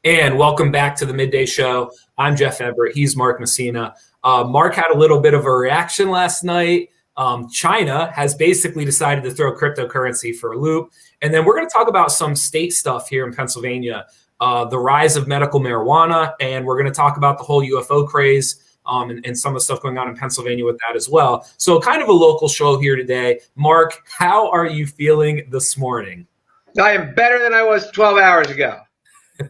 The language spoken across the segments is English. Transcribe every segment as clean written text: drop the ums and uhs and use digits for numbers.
And welcome back to the Midday Show. I'm Jeff Everett. He's Mark Messina. Mark had a little bit of a reaction last night. China has basically decided to throw cryptocurrency for a loop. And then we're going to talk about some state stuff here in Pennsylvania, the rise of medical marijuana, and we're going to talk about the whole UFO craze and some of the stuff going on in Pennsylvania with that as well. So kind of a local show here today. Mark, how are you feeling this morning? I am better than I was 12 hours ago.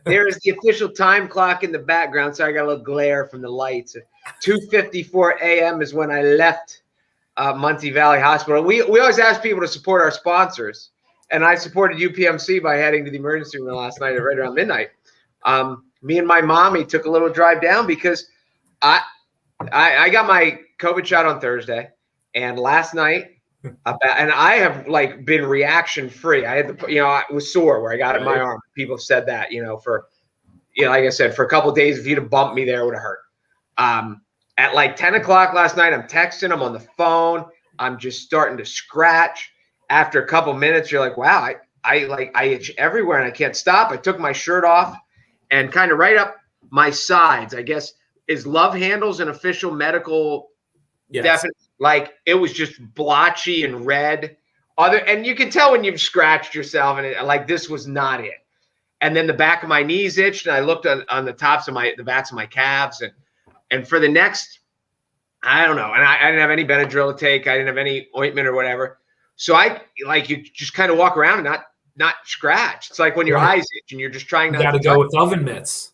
There is the official time clock in the background, so I got a little glare from the lights. 2:54 a.m. is when I left Muncie Valley Hospital. We always ask people to support our sponsors, and I supported UPMC by heading to the emergency room last night at right around midnight. Me and my mommy took a little drive down because I got my COVID shot on Thursday, and last night, and I have been reaction free. I had I was sore where I got it in my arm. People have said that, like I said, for a couple of days, if you'd have bumped me there, it would have hurt. At 10 o'clock last night, I'm texting, I'm on the phone. I'm just starting to scratch. After a couple minutes, you're like, wow, I itch everywhere and I can't stop. I took my shirt off and kind of right up my sides, I guess, is love handles an official medical definite? It was just blotchy and red. And you can tell when you've scratched yourself, and this was not it. And then the back of my knees itched, and I looked on the tops of the backs of my calves, and for the next, I don't know, and I didn't have any Benadryl to take, I didn't have any ointment or whatever. So you just kind of walk around and not scratch. It's like when your eyes itch and you're just trying not to. You got to go with oven mitts.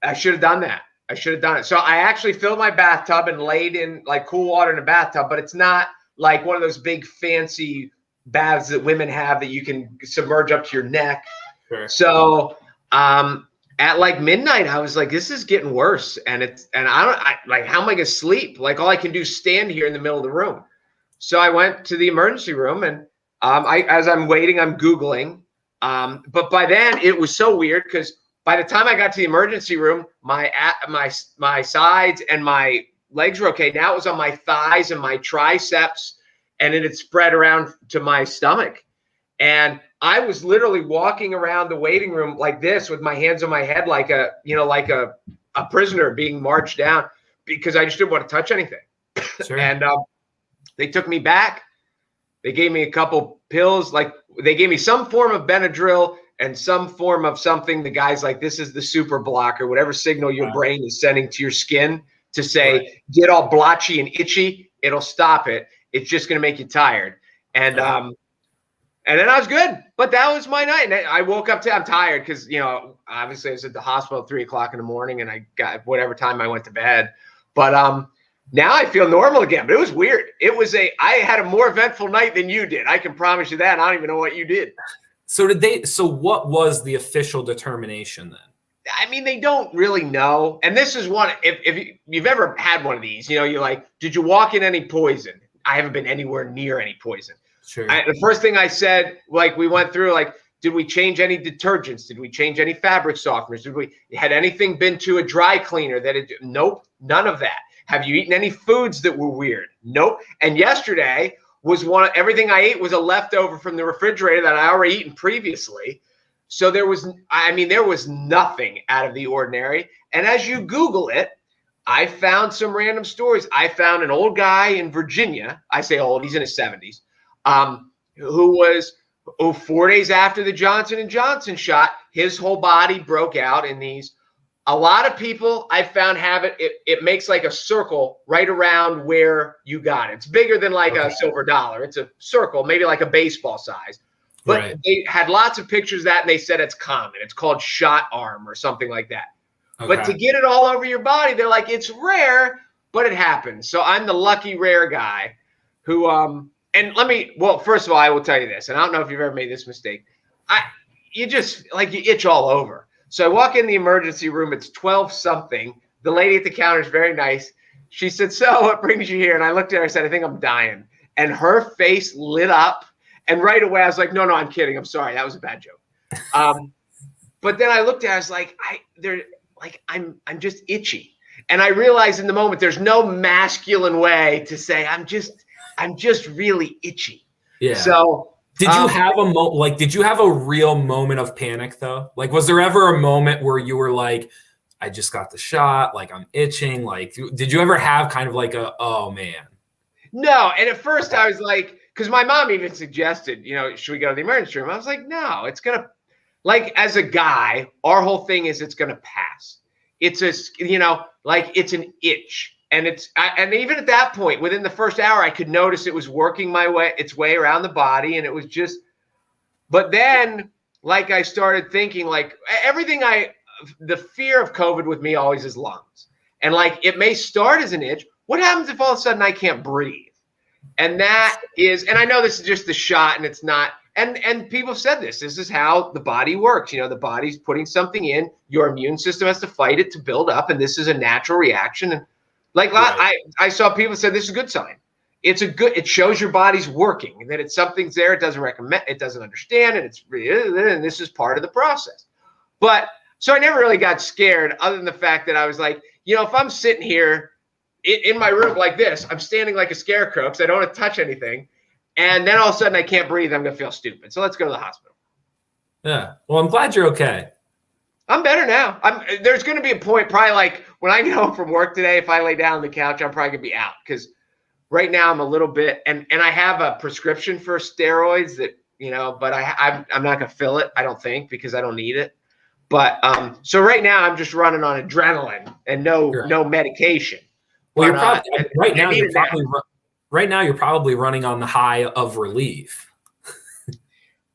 I should have done that. I should have done it. So I actually filled my bathtub and laid in cool water in the bathtub, but it's not like one of those big fancy baths that women have that you can submerge up to your neck. Sure. So at midnight, I was like, this is getting worse. And how am I going to sleep? All I can do is stand here in the middle of the room. So I went to the emergency room, and as I'm waiting, I'm Googling. But by then it was so weird because by the time I got to the emergency room, my sides and my legs were okay. Now it was on my thighs and my triceps, and it had spread around to my stomach. And I was literally walking around the waiting room like this with my hands on my head, like a prisoner being marched down, because I just didn't want to touch anything. Sure. And they took me back. They gave me a couple pills. They gave me some form of Benadryl and some form of something. The guy's like, this is the super blocker, whatever signal your brain is sending to your skin to say, get all blotchy and itchy. It'll stop it. It's just going to make you tired. And then I was good, but that was my night. And I woke up I'm tired because, obviously I was at the hospital at 3 o'clock in the morning, and I got whatever time I went to bed. But now I feel normal again, but it was weird. I had a more eventful night than you did. I can promise you that. I don't even know what you did. So what was the official determination then? I mean, they don't really know. And this is one, if you've ever had one of these, you're like, did you walk in any poison? I haven't been anywhere near any poison. Sure. The first thing I said, we went through, did we change any detergents? Did we change any fabric softeners? Had anything been to a dry cleaner nope, none of that. Have you eaten any foods that were weird? Nope. And yesterday was everything I ate was a leftover from the refrigerator that I already eaten previously. So there was nothing out of the ordinary. And as you Google it, I found some random stories. I found an old guy in Virginia. I say old, he's in his 70s, who 4 days after the Johnson & Johnson shot, his whole body broke out in these. A lot of people I found have it makes a circle right around where you got it. It's bigger than a silver dollar. It's a circle, maybe like a baseball size. But they had lots of pictures of that, and they said it's common. It's called shot arm or something like that. Okay. But to get it all over your body, they're like, it's rare, but it happens. So I'm the lucky rare guy who first of all, I will tell you this, and I don't know if you've ever made this mistake. You itch all over. So I walk in the emergency room. It's 12 something. The lady at the counter is very nice. She said, so what brings you here? And I looked at her and said, I think I'm dying. And her face lit up. And right away I was like, no, I'm kidding. I'm sorry. That was a bad joke. But then I looked at her, I was like, I'm just itchy. And I realized in the moment, there's no masculine way to say, I'm just really itchy. Yeah. So Did you have did you have a real moment of panic though? Like, was there ever a moment where you were like, I just got the shot, like I'm itching? Like, did you ever have kind of like oh man? No. And at first I was like, because my mom even suggested, should we go to the emergency room? I was like, no, it's going to, like, as a guy, our whole thing is it's going to pass. It's it's an itch. And and even at that point, within the first hour, I could notice it was working its way around the body. And it was just, but then like I started thinking like the fear of COVID with me always is lungs. And like, it may start as an itch. What happens if all of a sudden I can't breathe? And that is, and I know this is just the shot and it's not, and people have said this is how the body works. The body's putting something in, your immune system has to fight it to build up. And this is a natural reaction. And like, right. I saw people say this is a good sign. It shows your body's working and that it's something's there. It doesn't understand. And this is part of the process. But so I never really got scared other than the fact that I was like, if I'm sitting here in my room like this, I'm standing like a scarecrow because I don't want to touch anything. And then all of a sudden I can't breathe. I'm going to feel stupid. So let's go to the hospital. Yeah. Well, I'm glad you're okay. I'm better now. There's going to be a point probably like when I get home from work today, if I lay down on the couch, I'm probably going to be out because right now I'm a little bit, and I have a prescription for steroids that, but I'm not going to fill it. I don't think because I don't need it. But so right now I'm just running on adrenaline and no medication. Well, right now you're probably running on the high of relief.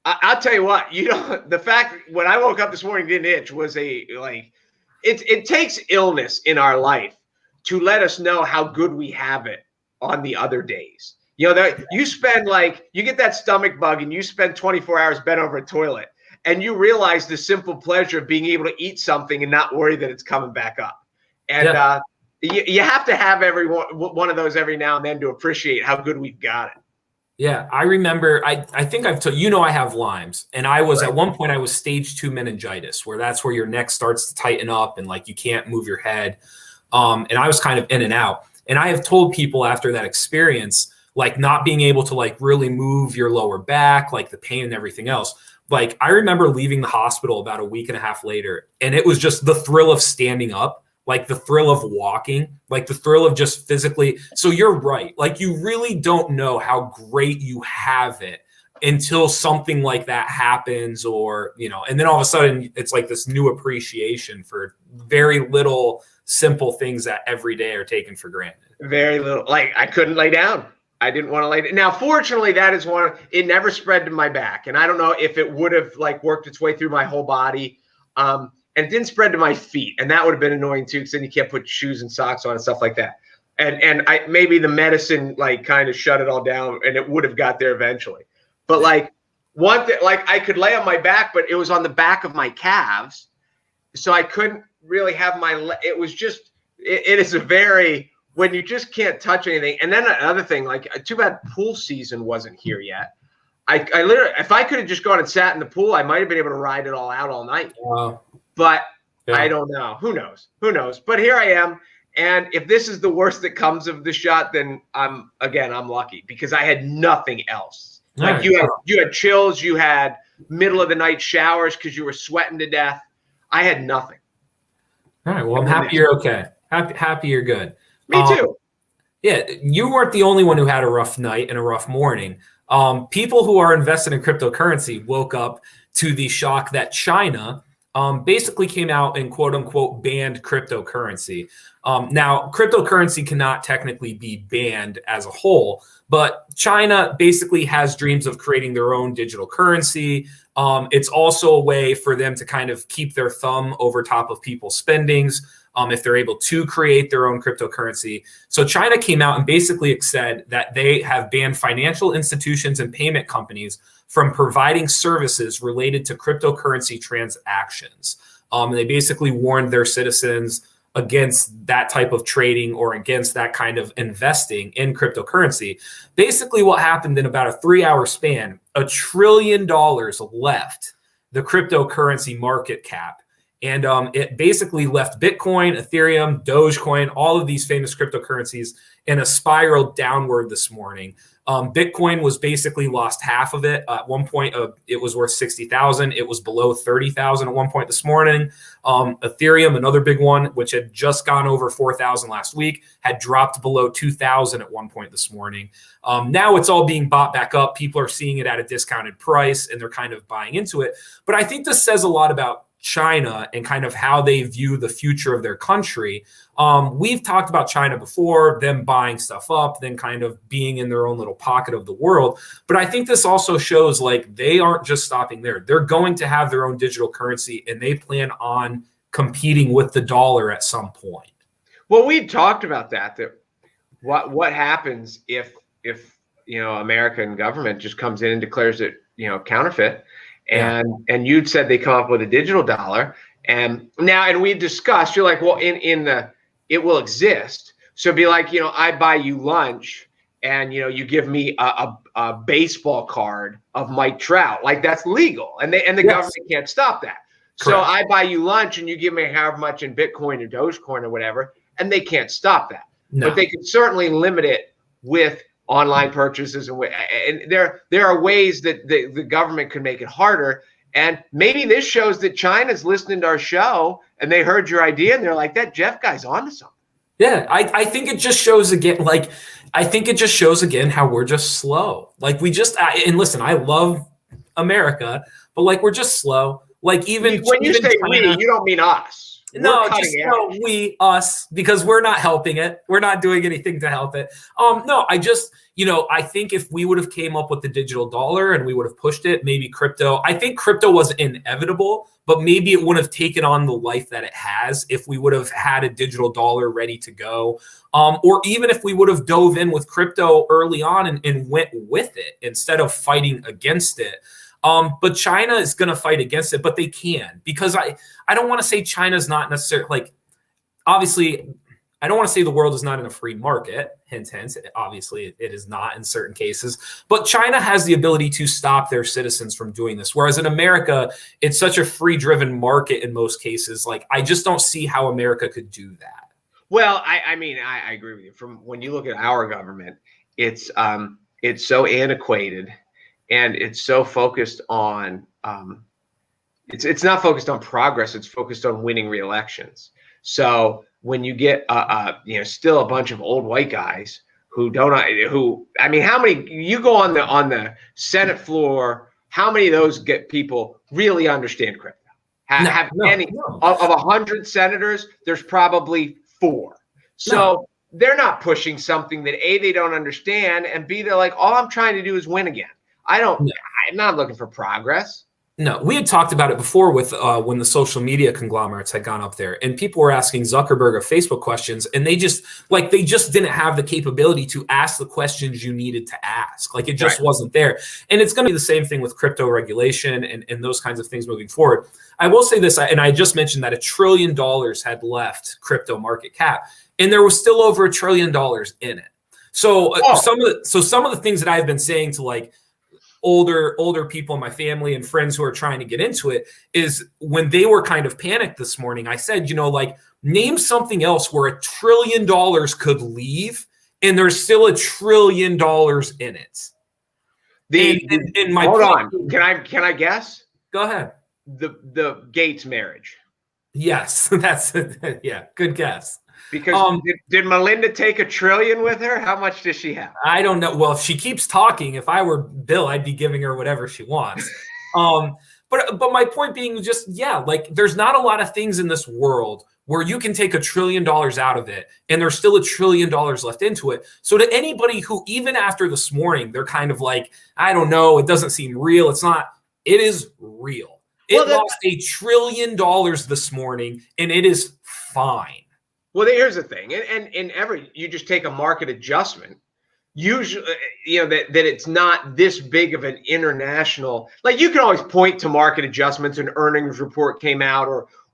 I'll tell you what, the fact when I woke up this morning didn't itch was it takes illness in our life to let us know how good we have it on the other days. You spend you get that stomach bug and you spend 24 hours bent over a toilet and you realize the simple pleasure of being able to eat something and not worry that it's coming back up. And you have to have one of those every now and then to appreciate how good we've got it. Yeah, I remember. I think I've told I have Lyme's, and I was at one point I was stage 2 meningitis, where that's where your neck starts to tighten up and like you can't move your head. And I was kind of in and out. And I have told people after that experience, like not being able to like really move your lower back, like the pain and everything else. Like I remember leaving the hospital about a week and a half later, and it was just the thrill of standing up. Like the thrill of walking, like the thrill of just physically. So you're right. Like you really don't know how great you have it until something like that happens or, and then all of a sudden it's like this new appreciation for very little simple things that every day are taken for granted. Very little. Like I couldn't lay down. I didn't want to lay down. Now, fortunately, that is it never spread to my back. And I don't know if it would have worked its way through my whole body. And it didn't spread to my feet, and that would have been annoying too, because then you can't put shoes and socks on and stuff like that. And maybe the medicine kind of shut it all down, and it would have got there eventually. But one thing, I could lay on my back, but it was on the back of my calves, so I couldn't really have it was just it is a very when you just can't touch anything. And then another thing, too bad pool season wasn't here yet. I literally, if I could have just gone and sat in the pool, I might have been able to ride it all out all night. Wow. But I don't know. Who knows? But here I am. And if this is the worst that comes of the shot, then I'm lucky because I had nothing else. You had chills, you had middle of the night showers because you were sweating to death. I had nothing. All right. Well, I'm happy you're okay. Happy you're good. Me too. Yeah, you weren't the only one who had a rough night and a rough morning. People who are invested in cryptocurrency woke up to the shock that China basically came out and quote unquote banned cryptocurrency. Now, cryptocurrency cannot technically be banned as a whole, but China basically has dreams of creating their own digital currency. It's also a way for them to kind of keep their thumb over top of people's spendings if they're able to create their own cryptocurrency. So China came out and basically said that they have banned financial institutions and payment companies from providing services related to cryptocurrency transactions. And they basically warned their citizens against that type of trading or against that kind of investing in cryptocurrency. Basically what happened in about a 3-hour span, $1 trillion left the cryptocurrency market cap. And it basically left Bitcoin, Ethereum, Dogecoin, all of these famous cryptocurrencies in a spiral downward this morning. Bitcoin was basically lost half of it. At one point, it was worth 60,000. It was below 30,000 at one point this morning. Ethereum, another big one, which had just gone over 4,000 last week, had dropped below 2,000 at one point this morning. Now it's all being bought back up. People are seeing it at a discounted price, and they're kind of buying into it. But I think this says a lot about China and kind of how they view the future of their country. We've talked about China before, them buying stuff up, then kind of being in their own little pocket of the world. But I think this also shows like they aren't just stopping there. They're going to have their own digital currency, and they plan on competing with the dollar at some point. Well, we talked about that what happens if American government just comes in and declares it counterfeit. And you'd said they come up with a digital dollar, and we discussed. You're like, well, it will exist. So it'd be like, I buy you lunch, and you give me a baseball card of Mike Trout, like that's legal, and the government can't stop that. Correct. So I buy you lunch, and you give me however much in Bitcoin or Dogecoin or whatever, and they can't stop that. No. But they can certainly limit it with online purchases, and there are ways that the government could make it harder. And maybe this shows that China's listening to our show and they heard your idea and they're like, that Jeff guy's onto something. Yeah, I think it just shows again, how we're just slow. Like and listen, I love America, but like we're just slow. Like even when you say China, we, you don't mean us. We, us, because we're not helping it. We're not doing anything to help it. I think if we would have came up with the digital dollar and we would have pushed it, maybe crypto. I think crypto was inevitable, but maybe it wouldn't have taken on the life that it has if we would have had a digital dollar ready to go. Or even if we would have dove in with crypto early on and went with it instead of fighting against it. But China is going to fight against it, but they can, because I don't want to say China's not necessarily obviously, I don't want to say the world is not in a free market. Hint, obviously it is not in certain cases, but China has the ability to stop their citizens from doing this. Whereas in America, it's such a free driven market in most cases. Like, I just don't see how America could do that. Well, I agree with you. From when you look at our government, it's so antiquated. And it's so focused on, it's not focused on progress. It's focused on winning re-elections. So when you get, still a bunch of old white guys how many, you go on the Senate floor, how many of those people really understand crypto? Of 100 senators, there's probably 4. So they're not pushing something that A, they don't understand, and B, they're like, all I'm trying to do is win again. I'm not looking for progress. No, we had talked about it before with when the social media conglomerates had gone up there, and people were asking Zuckerberg of Facebook questions, and they just didn't have the capability to ask the questions you needed to ask. Like, it just wasn't there. And it's going to be the same thing with crypto regulation and those kinds of things moving forward. I will say this, and I just mentioned that $1 trillion had left crypto market cap, and there was still over $1 trillion in it. So some of the things that I've been saying to older people in my family and friends who are trying to get into it is, when they were kind of panicked this morning, I said, name something else where $1 trillion could leave and there's still $1 trillion in it. Hold on. Can I guess? Go ahead. The Gates marriage. Yes, that's good guess. Because did Melinda take $1 trillion with her? How much does she have? I don't know. Well, if she keeps talking, if I were Bill, I'd be giving her whatever she wants. But my point being just, there's not a lot of things in this world where you can take $1 trillion out of it and there's still $1 trillion left into it. So to anybody who, even after this morning, they're kind of like, I don't know, it doesn't seem real. It's not. It is real. It lost $1 trillion this morning, and it is fine. Well, here's the thing, and you just take a market adjustment. Usually, that it's not this big of an international. Like, you can always point to market adjustments. An earnings report came out,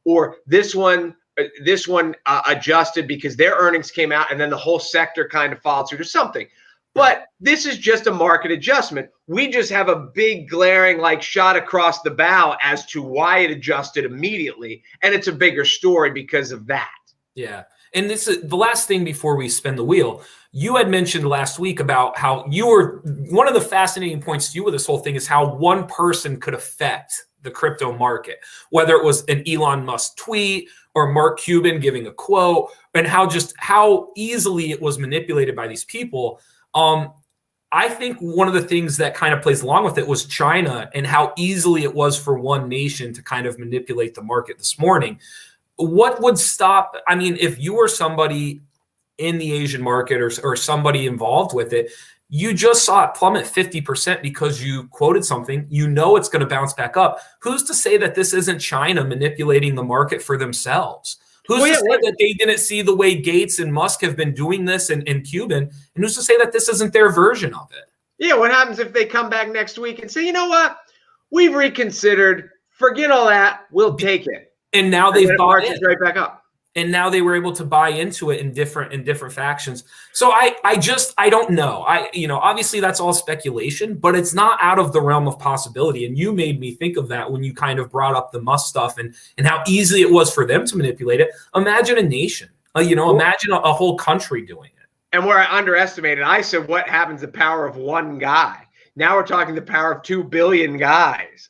or this one adjusted because their earnings came out, and then the whole sector kind of followed through to something. But this is just a market adjustment. We just have a big glaring like shot across the bow as to why it adjusted immediately. And it's a bigger story because of that. Yeah. And this is the last thing before we spin the wheel. You had mentioned last week about how you were one of the fascinating points to you with this whole thing is how one person could affect the crypto market, whether it was an Elon Musk tweet or Mark Cuban giving a quote, and how easily it was manipulated by these people. I think one of the things that kind of plays along with it was China and how easily it was for one nation to kind of manipulate the market this morning. What would stop? I mean, if you were somebody in the Asian market or somebody involved with it, you just saw it plummet 50% because you quoted something, you know it's going to bounce back up. Who's to say that this isn't China manipulating the market for themselves? Who's to say that they didn't see the way Gates and Musk have been doing this and Cuban? And who's to say that this isn't their version of it? Yeah, what happens if they come back next week and say, you know what? We've reconsidered. Forget all that. We'll take it. And now they've bought in. Right back up. And now they were able to buy into it in different factions. So I don't know. Obviously that's all speculation, but it's not out of the realm of possibility. And you made me think of that when you kind of brought up the Musk stuff and how easy it was for them to manipulate it. Imagine a nation, imagine a whole country doing it. And where I underestimated, I said, what happens to the power of one guy? Now we're talking the power of 2 billion guys.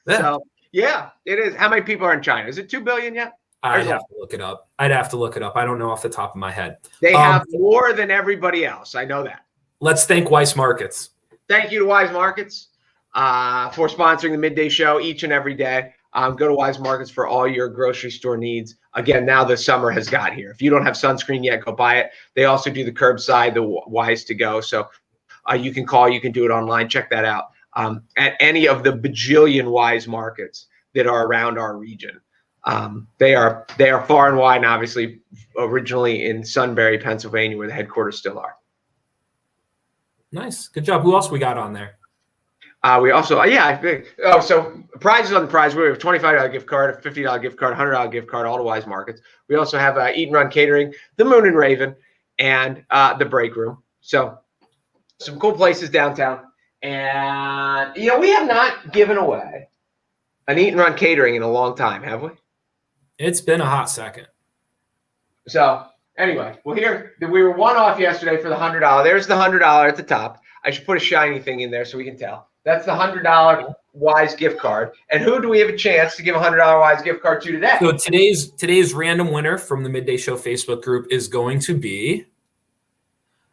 Yeah. So yeah, it is. How many people are in China? Is it 2 billion yet? I'd have to look it up. I don't know off the top of my head. They have more than everybody else. I know that. Let's thank Weiss Markets. Thank you to Wise Markets for sponsoring the Midday Show each and every day. Go to Wise Markets for all your grocery store needs. Again, now the summer has got here. If you don't have sunscreen yet, go buy it. They also do the curbside, the Wise to go. So you can call, you can do it online. Check that out at any of the bajillion Wise Markets that are around our region. They are far and wide, and obviously originally in Sunbury, Pennsylvania, where the headquarters still are. Nice, good job. Who else we got on there? We also, so prizes on the prize. We have a $25 gift card, a $50 gift card, $100 gift card, all to Wise Markets. We also have Eat and Run Catering, the Moon and Raven, and the Break Room. So some cool places downtown. And, we have not given away an Eat and Run Catering in a long time, have we? It's been a hot second. So anyway, well, here we were one off yesterday for the $100. There's the $100 at the top. I should put a shiny thing in there so we can tell. That's the $100 Wise gift card. And who do we have a chance to give a $100 Wise gift card to today? So today's random winner from the Midday Show Facebook group is going to be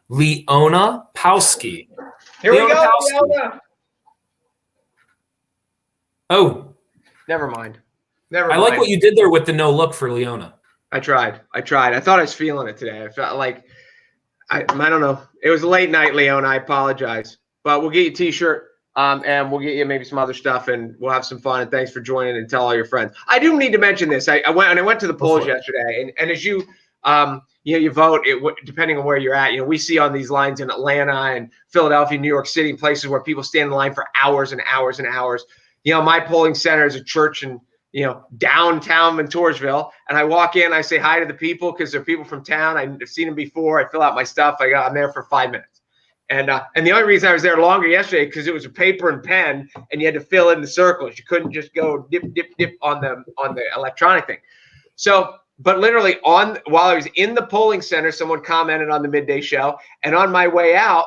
Leona Powski. Here we go, Leona. Oh, never mind. I like what you did there with the no look for Leona. I tried. I thought I was feeling it today. I felt like I don't know. It was a late night, Leona. I apologize, but we'll get you a T-shirt, and we'll get you maybe some other stuff, and we'll have some fun. And thanks for joining, and tell all your friends. I do need to mention this. I went to the polls yesterday, and as you you vote depending on where you're at. We see on these lines in Atlanta and Philadelphia, New York City, places where people stand in line for hours and hours and hours. My polling center is a church in downtown Montoursville, and I walk in, I say hi to the people because they're people from town. I've seen them before. I fill out my stuff. I'm there for 5 minutes, and the only reason I was there longer yesterday because it was a paper and pen, and you had to fill in the circles. You couldn't just go dip on the electronic thing. So, but literally while I was in the polling center, someone commented on the Midday Show, and on my way out,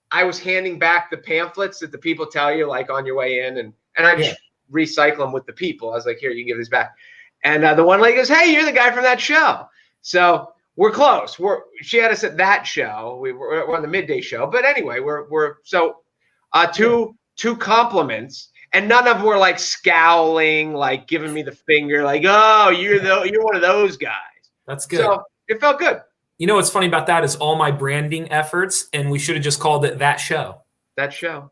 I was handing back the pamphlets that the people tell you like on your way in, and I just recycle them with the people. I was like, here, you can give this back. And the one lady goes, hey, you're the guy from that show. So we're close. She had us at that show. We're on the Midday Show. But anyway, we're two compliments, and none of them were like scowling, like giving me the finger, like, oh, you're one of those guys. That's good. So it felt good. What's funny about that is all my branding efforts, and we should have just called it That Show. That Show.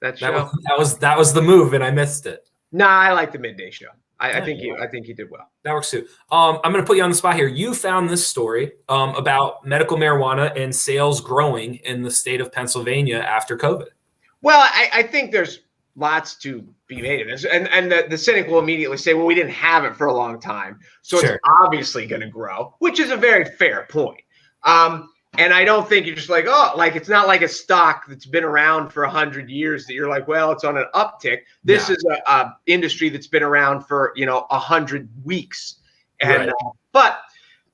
That was the move, and I missed it. Nah, I like the Midday Show. I think you did well. That works too. I'm going to put you on the spot here. You found this story about medical marijuana and sales growing in the state of Pennsylvania after COVID. Well, I think there's lots to be made of this, and the cynic will immediately say, well, we didn't have it for a long time, so It's obviously going to grow, which is a very fair point. And I don't think you're just like, oh, like it's not like a stock that's been around for 100 years that you're like, well, it's on an uptick. This is a industry that's been around for 100 weeks, and but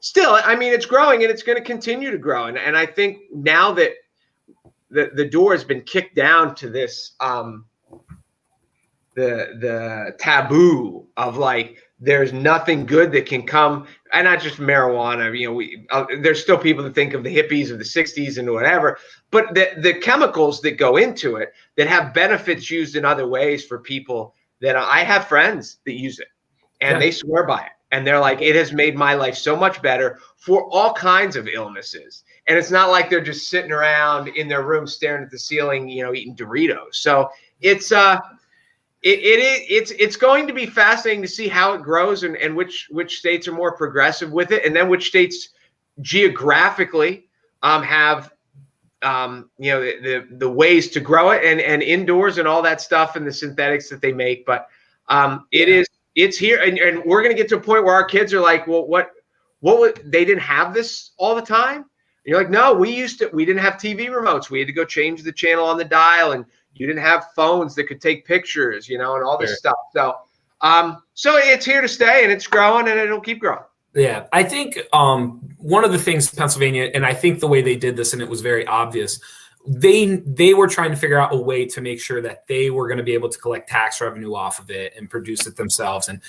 still, I mean, it's growing and it's going to continue to grow. And I think now that the door has been kicked down to this, the taboo of like, there's nothing good that can come, and not just marijuana. There's still people that think of the hippies of the 60s and whatever, but the chemicals that go into it that have benefits used in other ways for people that I have friends that use it and they swear by it. And they're like, it has made my life so much better for all kinds of illnesses. And it's not like they're just sitting around in their room staring at the ceiling, eating Doritos. So it's it's going to be fascinating to see how it grows and which states are more progressive with it, and then which states geographically have the ways to grow it and indoors and all that stuff and the synthetics that they make. But it's here, and we're going to get to a point where our kids are like, well, what they didn't have this all the time. And you're like, no, we didn't have TV remotes. We had to go change the channel on the dial, and you didn't have phones that could take pictures, and all this stuff. So, so it's here to stay, and it's growing, and it'll keep growing. Yeah, I think one of the things Pennsylvania, and I think the way they did this, and it was very obvious, they were trying to figure out a way to make sure that they were going to be able to collect tax revenue off of it and produce it themselves. And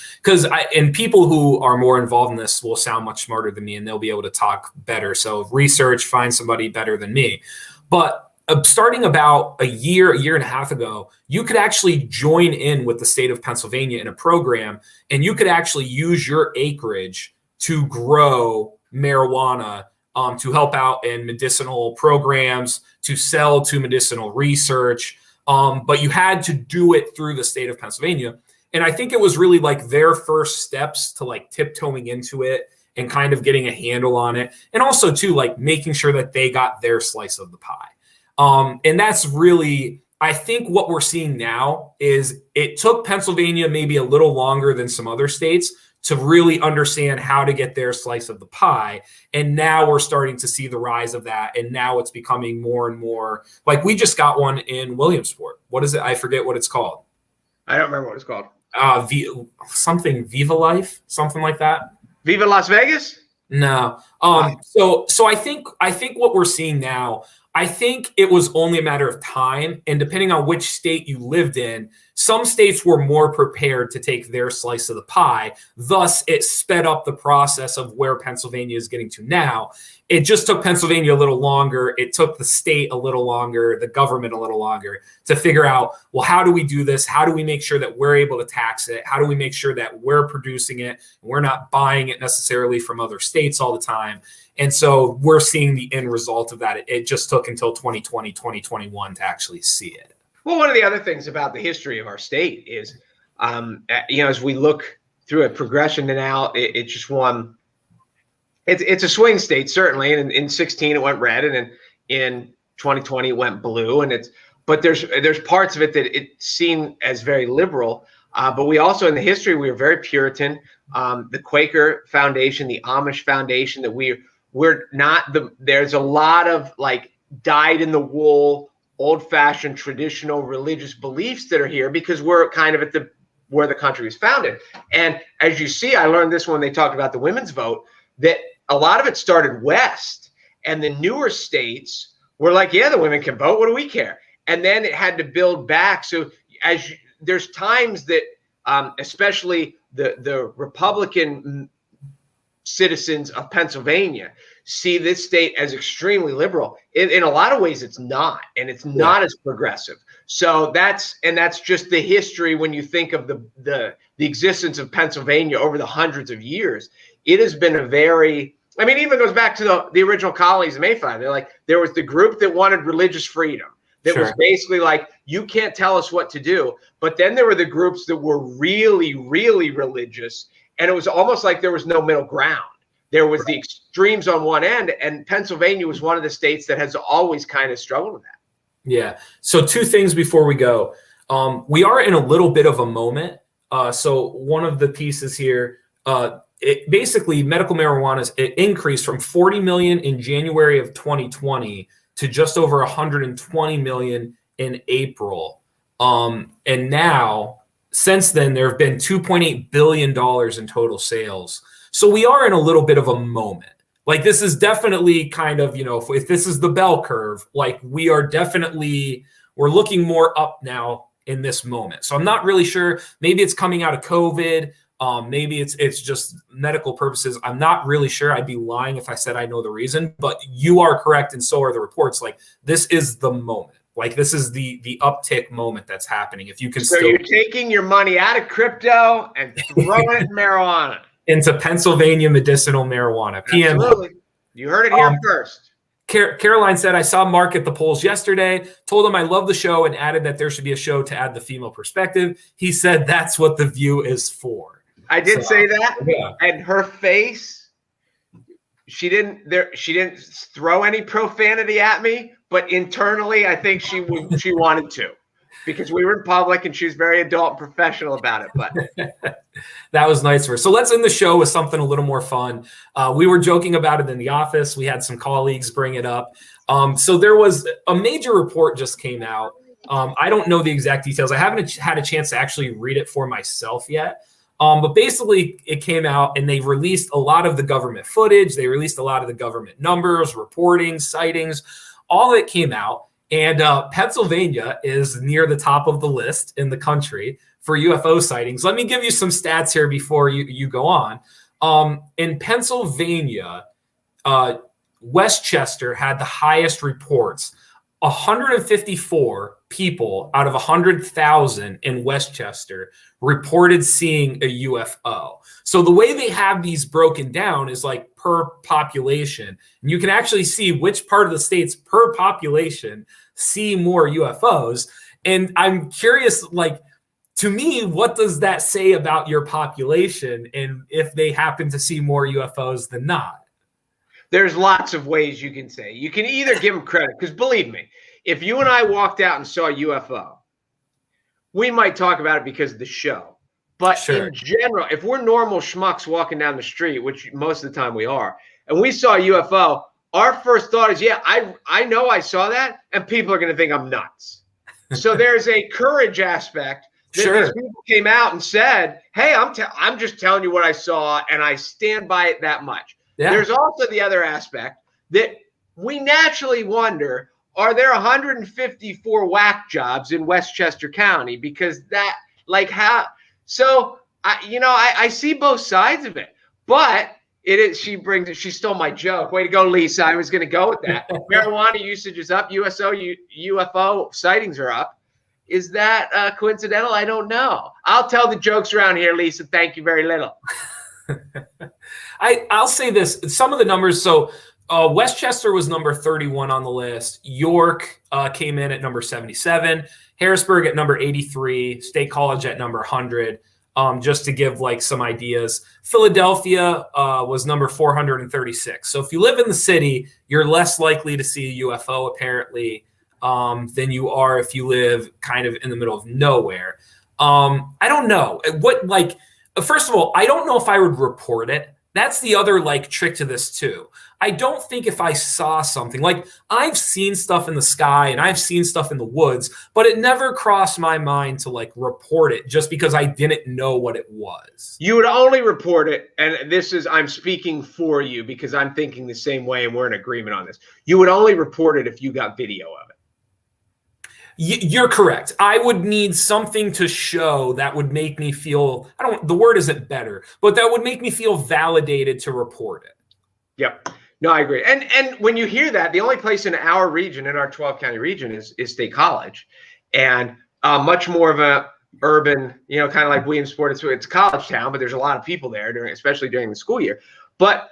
and people who are more involved in this will sound much smarter than me, and they'll be able to talk better. So research, find somebody better than me. But starting about a year and a half ago, you could actually join in with the state of Pennsylvania in a program, and you could actually use your acreage to grow marijuana to help out in medicinal programs, to sell to medicinal research. But you had to do it through the state of Pennsylvania. And I think it was really like their first steps to like tiptoeing into it and kind of getting a handle on it. And also too, like making sure that they got their slice of the pie. And that's really, I think what we're seeing now is it took Pennsylvania maybe a little longer than some other states to really understand how to get their slice of the pie. And now we're starting to see the rise of that. And now it's becoming more and more, like we just got one in Williamsport. What is it? I forget what it's called. I don't remember what it's called. Something Viva Life, something like that. Viva Las Vegas? No. So I think what we're seeing now, I think it was only a matter of time. And depending on which state you lived in, some states were more prepared to take their slice of the pie. Thus, it sped up the process of where Pennsylvania is getting to now. It just took Pennsylvania a little longer. It took the state a little longer, the government a little longer to figure out, well, how do we do this? How do we make sure that we're able to tax it? How do we make sure that we're producing it and we're not buying it necessarily from other states all the time? And so we're seeing the end result of that. It just took until 2020, 2021 to actually see it. Well, one of the other things about the history of our state is, as we look through a progression to now, it's just one. It's a swing state, certainly. And in 16, it went red, and in 2020, it went blue. But there's parts of it that it's seen as very liberal. But we also, in the history, we were very Puritan. The Quaker Foundation, the Amish Foundation, that we're not there's a lot of like dyed in the wool, old-fashioned traditional religious beliefs that are here because we're kind of at where the country was founded. And as you see, I learned this when they talked about the women's vote, that a lot of it started west, and the newer states were like, yeah, the women can vote. What do we care? And then it had to build back. So there's times that especially the Republican citizens of Pennsylvania see this state as extremely liberal. In a lot of ways, it's not, and it's not as progressive. So that's just the history. When you think of the existence of Pennsylvania over the hundreds of years, it has been a very, I mean, it even goes back to the original colonies of Mayflower. They're like, there was the group that wanted religious freedom. That was basically like, you can't tell us what to do. But then there were the groups that were really, really religious. And it was almost like there was no middle ground. There was the extremes on one end. And Pennsylvania was one of the states that has always kind of struggled with that. Yeah. So two things before we go. We are in a little bit of a moment. So one of the pieces here, basically medical marijuana it increased from 40 million in January of 2020 to just over 120 million in April. And now, since then, there have been $2.8 billion in total sales. So we are in a little bit of a moment. Like, this is definitely kind of, if this is the bell curve, like we're looking more up now in this moment. So I'm not really sure. Maybe it's coming out of COVID. Maybe it's just medical purposes. I'm not really sure. I'd be lying if I said I know the reason, but you are correct. And so are the reports. Like, this is the moment. Like, this is the uptick moment that's happening. If you can So you're taking your money out of crypto and throwing it in marijuana. Into Pennsylvania medicinal marijuana. PM. Absolutely. You heard it here first. Caroline said, I saw Mark at the polls yesterday, told him I love the show and added that there should be a show to add the female perspective. He said that's what the View is for. I did say that. Yeah. And her face, she didn't throw any profanity at me, but internally I think she wanted to, because we were in public and she was very adult and professional about it. But that was nice of her. So let's end the show with something a little more fun. We were joking about it in the office. We had some colleagues bring it up. So there was a major report just came out. I don't know the exact details. I haven't had a chance to actually read it for myself yet. But basically it came out and they released a lot of the government footage. They released a lot of the government numbers, reporting, sightings, all that came out. And Pennsylvania is near the top of the list in the country for UFO sightings. Let me give you some stats here before you go on. In Pennsylvania, Westchester had the highest reports. 154 people out of 100,000 in Westchester reported seeing a UFO. So the way they have these broken down is like per population. And you can actually see which part of the states per population see more UFOs. And I'm curious, like, to me, what does that say about your population and if they happen to see more UFOs than not? There's lots of ways you can say. You can either give them credit, because believe me, if you and I walked out and saw a UFO, we might talk about it because of the show. But sure. In general, if we're normal schmucks walking down the street, which most of the time we are, and we saw a UFO, our first thought is, yeah, I know I saw that, and people are going to think I'm nuts. So there's a courage aspect that sure. these people came out and said, hey, I'm just telling you what I saw, and I stand by it that much. Yeah. There's also the other aspect that we naturally wonder, are there 154 whack jobs in Westchester County? Because that, like, how? So I see both sides of it, but it is. She stole my joke. Way to go, Lisa. I was going to go with that. Marijuana usage is up. UFO sightings are up. Is that coincidental? I don't know. I'll tell the jokes around here, Lisa. Thank you very little. I'll say this. Some of the numbers. So Westchester was number 31 on the list. York came in at number 77. Harrisburg at number 83. State College at number 100. Just to give like some ideas. Philadelphia was number 436. So if you live in the city, you're less likely to see a UFO apparently than you are if you live kind of in the middle of nowhere. I don't know what, like, first of all, I don't know if I would report it. That's the other like trick to this too. I don't think if I saw something, like I've seen stuff in the sky and I've seen stuff in the woods, but it never crossed my mind to like report it just because I didn't know what it was. You would only report it, and I'm speaking for you because I'm thinking the same way and we're in agreement on this. You would only report it if you got video of it. You're correct. I would need something to show that would make me feel, the word isn't better, but that would make me feel validated to report it. Yep. No, I agree. And when you hear that, the only place in our region, in our 12 county region is State College, and much more of a urban, kind of like Williamsport. It's a college town, but there's a lot of people there especially during the school year. But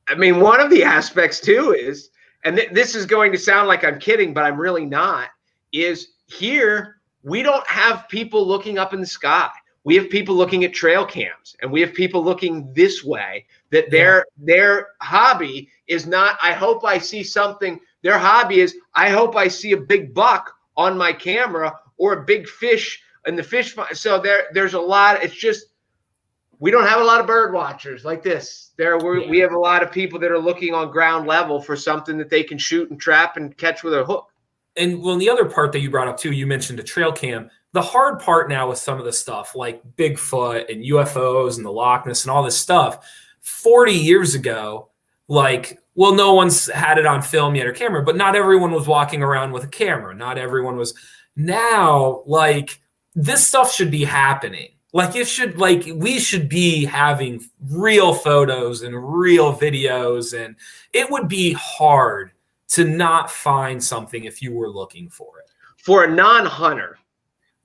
I mean, one of the aspects too is, and this is going to sound like I'm kidding, but I'm really not, is here we don't have people looking up in the sky. We have people looking at trail cams, and we have people looking this way, that their hobby is not, I hope I see something. Their hobby is, I hope I see a big buck on my camera or a big fish in the fish. So there's a lot. It's just, we don't have a lot of bird watchers like this. We have a lot of people that are looking on ground level for something that they can shoot and trap and catch with a hook. And well, the other part that you brought up too, you mentioned a trail cam. The hard part now with some of the stuff like Bigfoot and UFOs and the Loch Ness and all this stuff, 40 years ago, like, well, no one's had it on film yet or camera, but not everyone was walking around with a camera. Not everyone was. Now, like, this stuff should be happening. Like, we should be having real photos and real videos, and it would be hard to not find something if you were looking for it. For a non-hunter,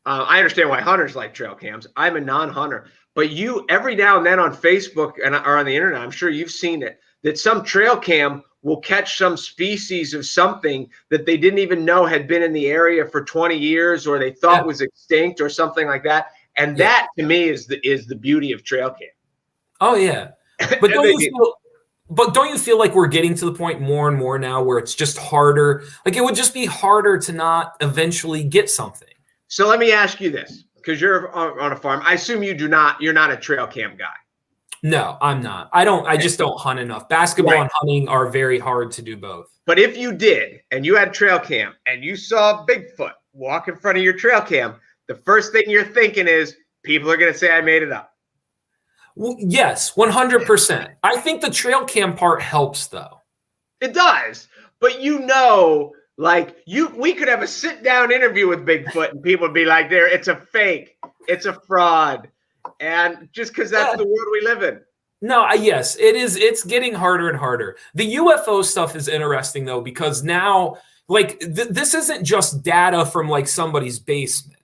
I understand why hunters like trail cams. I'm a non-hunter, but you every now and then on Facebook or on the internet, I'm sure you've seen it, that some trail cam will catch some species of something that they didn't even know had been in the area for 20 years or they thought was extinct or something like that. And that to me is the beauty of trail cam. Oh yeah. But don't you feel like we're getting to the point more and more now where it's just harder? Like, it would just be harder to not eventually get something. So let me ask you this, because you're on a farm. I assume you're not a trail cam guy. No, I'm not. I just don't hunt enough. Basketball and hunting are very hard to do both. But if you did, and you had trail cam, and you saw Bigfoot walk in front of your trail cam, the first thing you're thinking is, people are going to say I made it up. Well, yes, 100%. I think the trail cam part helps, though. It does. But we could have a sit-down interview with Bigfoot, and people would be like, it's a fake. It's a fraud. And just because that's the world we live in. No, yes, it is. It's getting harder and harder. The UFO stuff is interesting, though, because now, like, this isn't just data from, like, somebody's basement.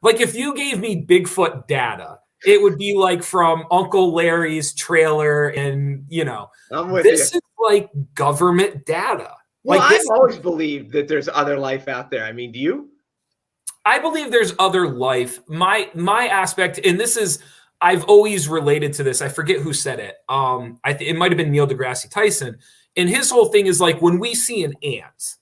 Like, if you gave me Bigfoot data, it would be, like, from Uncle Larry's trailer and, this is, like, government data. Well, I've always believed that there's other life out there. I mean, do you? I believe there's other life. My aspect, and this is, I've always related to this. I forget who said it. It might have been Neil deGrasse Tyson. And his whole thing is, like, when we see an ant,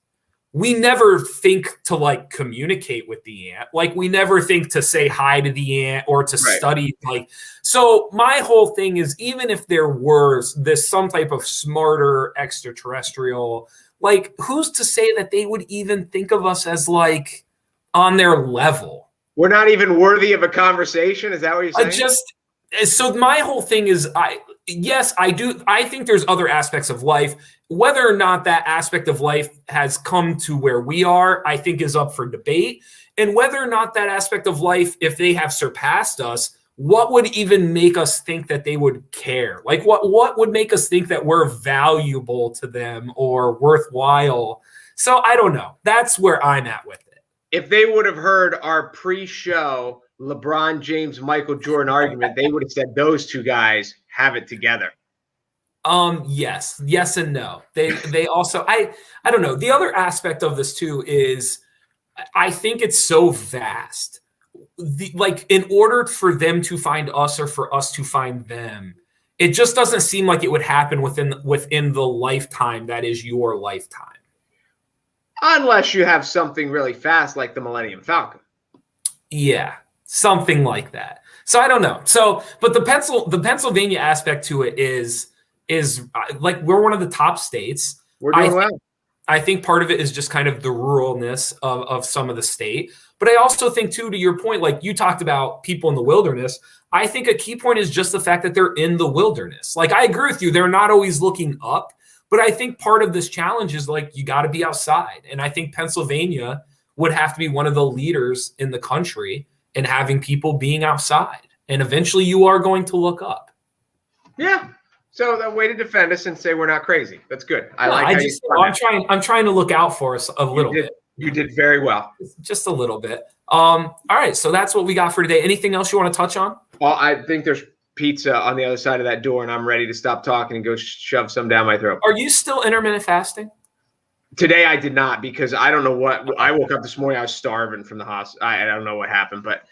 we never think to, like, communicate with the ant. Like, we never think to say hi to the ant or to study. Like, so my whole thing is, even if there were some type of smarter extraterrestrial, like, who's to say that they would even think of us as, like, on their level? We're not even worthy of a conversation. Is that what you're saying? So my whole thing is, I do. I think there's other aspects of life. Whether or not that aspect of life has come to where we are, I think is up for debate. And whether or not that aspect of life, if they have surpassed us, what would even make us think that they would care? Like, what would make us think that we're valuable to them or worthwhile? So I don't know. That's where I'm at with it. If they would have heard our pre-show LeBron James, Michael Jordan argument, they would have said those two guys have it together. Yes and no. They also, I don't know. The other aspect of this too is, I think it's so vast. Like, in order for them to find us or for us to find them, it just doesn't seem like it would happen within the lifetime that is your lifetime. Unless you have something really fast like the Millennium Falcon. Yeah, something like that. So I don't know. So, but the Pennsylvania aspect to it is like, we're one of the top states. We're doing well. I think part of it is just kind of the ruralness of some of the state. But I also think, too, to your point, like you talked about people in the wilderness, I think a key point is just the fact that they're in the wilderness. Like, I agree with you. They're not always looking up. But I think part of this challenge is, like, you got to be outside. And I think Pennsylvania would have to be one of the leaders in the country in having people being outside. And eventually you are going to look up. Yeah. So the way to defend us and say we're not crazy. That's good. I'm trying to look out for us a little bit. You did very well. Just a little bit. All right. So that's what we got for today. Anything else you want to touch on? Well, I think there's pizza on the other side of that door, and I'm ready to stop talking and go shove some down my throat. Are you still intermittent fasting? Today I did not, because I don't know what I woke up this morning. I was starving from the hospital. I don't know what happened, but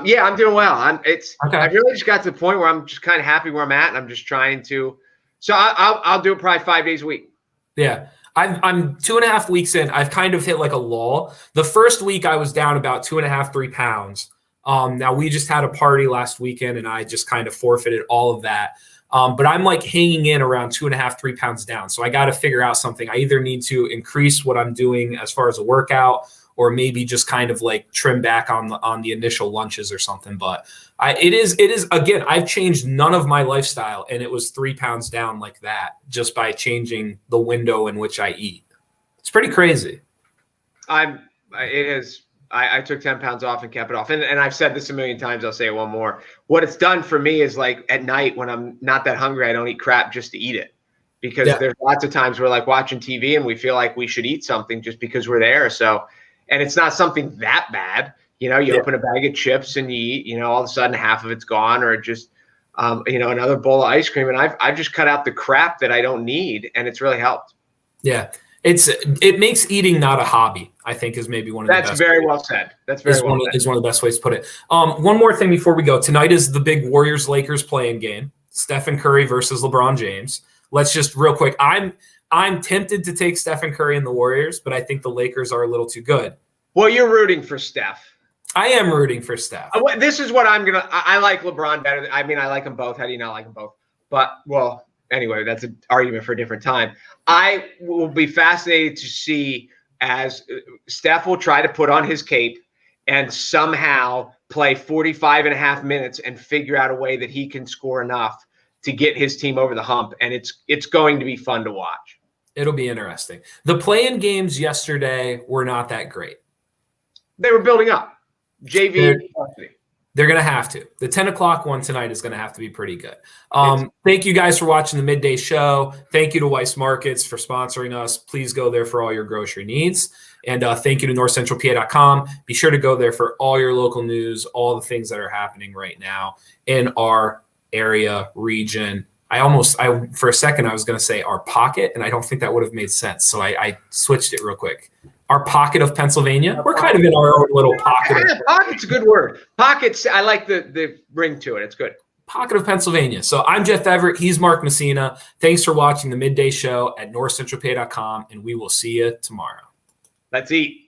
yeah, I'm doing well. I really just got to the point where I'm just kind of happy where I'm at, and I'm just trying to. So I'll do it probably 5 days a week. Yeah. I'm 2.5 weeks in. I've kind of hit like a lull. The first week I was down about 2.5, 3 pounds. Now we just had a party last weekend and I just kind of forfeited all of that. But I'm like hanging in around 2.5, 3 pounds down. So I got to figure out something. I either need to increase what I'm doing as far as a workout, or maybe just kind of like trim back on the initial lunches or something. But it is again, I've changed none of my lifestyle, and it was 3 pounds down like that just by changing the window in which I eat. It's pretty crazy. I took 10 pounds off and kept it off. And I've said this a million times. I'll say it one more. What it's done for me is, like, at night when I'm not that hungry, I don't eat crap just to eat it, because there's lots of times we're like watching TV and we feel like we should eat something just because we're there. So, and it's not something that bad. You know, you open a bag of chips and you eat, you know, all of a sudden half of it's gone, or just, you know, another bowl of ice cream. And I've just cut out the crap that I don't need, and it's really helped. Yeah. It makes eating not a hobby, I think, is maybe one of the best. That's very well said. That's very well said. Is one of the best ways to put it. One more thing before we go. Tonight is the big Warriors-Lakers play-in game. Stephen Curry versus LeBron James. Let's just real quick. I'm tempted to take Stephen Curry and the Warriors, but I think the Lakers are a little too good. Well, you're rooting for Steph. I am rooting for Steph. This is what I like LeBron better. I mean, I like them both. How do you not like them both? But, well, anyway, that's an argument for a different time. I will be fascinated to see as Steph will try to put on his cape and somehow play 45 and a half minutes and figure out a way that he can score enough to get his team over the hump. And it's going to be fun to watch. It'll be interesting. The play-in games yesterday were not that great. They were building up. JV. They're going to have to. The 10 o'clock one tonight is going to have to be pretty good. Thank you guys for watching the Midday Show. Thank you to Weiss Markets for sponsoring us. Please go there for all your grocery needs. And thank you to NorthcentralPa.com. Be sure to go there for all your local news, all the things that are happening right now in our area, region. For a second, I was going to say our pocket, and I don't think that would have made sense. So I switched it real quick. Our pocket of Pennsylvania. We're kind of in our own little pocket. Pocket's a good word. Pockets, I like the ring to it. It's good. Pocket of Pennsylvania. So I'm Jeff Everett. He's Mark Messina. Thanks for watching the Midday Show at NorthcentralPa.com, and we will see you tomorrow. Let's eat.